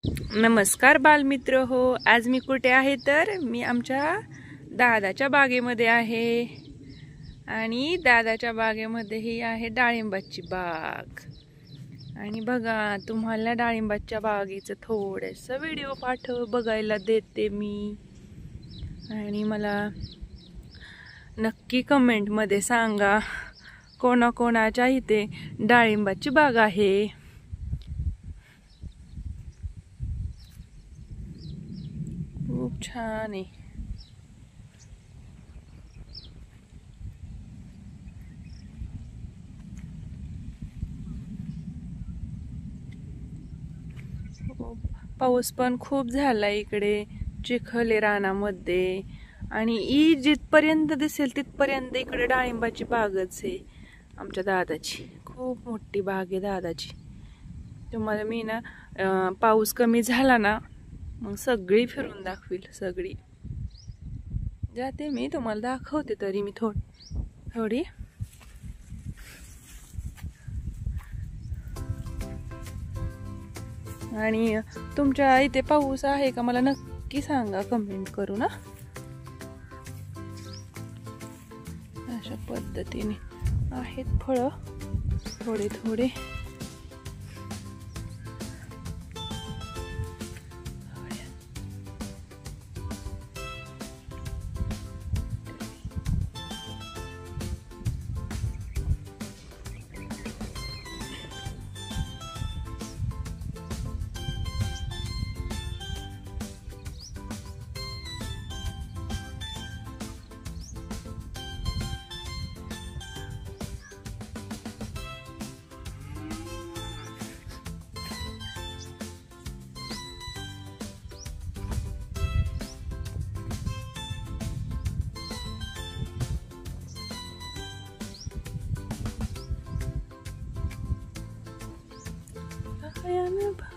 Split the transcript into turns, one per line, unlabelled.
नमस्कार बालमित्र हो, आज मी कुठे आहे तर मी आमच्या दादाच्या बागेमध्ये आहे आणि दादाच्या बागेमध्ये ही आहे डाळिंबाची बाग। आणि बघा तुम्हाला डाळिंबाच्या बागेचं थोडंसं व्हिडिओ बघायला देते मी। आणि मला नक्की कमेंटमध्ये सांगा कोणाकोणाच्या इथे डाळिंबाची बाग आहे। खूप छान आहे। पाऊस पण खूप झाला इकडे, चिखल आहे रानामध्ये आणि जिथपर्यंत दिसेल तिथपर्यंत इकडे डाळिंबाची बागच आहे आमच्या दादाची। खूप मोठी बाग आहे दादाची। तुम्हाला मी ना पाऊस कमी झाला ना मग सगळी फिरून दाखवील, सगळी जाते मी, तुम्हाला दाखवते तरी मी थोडी। आणि तुमच्या इथे पाऊस आहे का मला नक्की सांगा कमेंट करू ना। अशा पद्धतीने आहेत फळं थोडे थोडे। I am a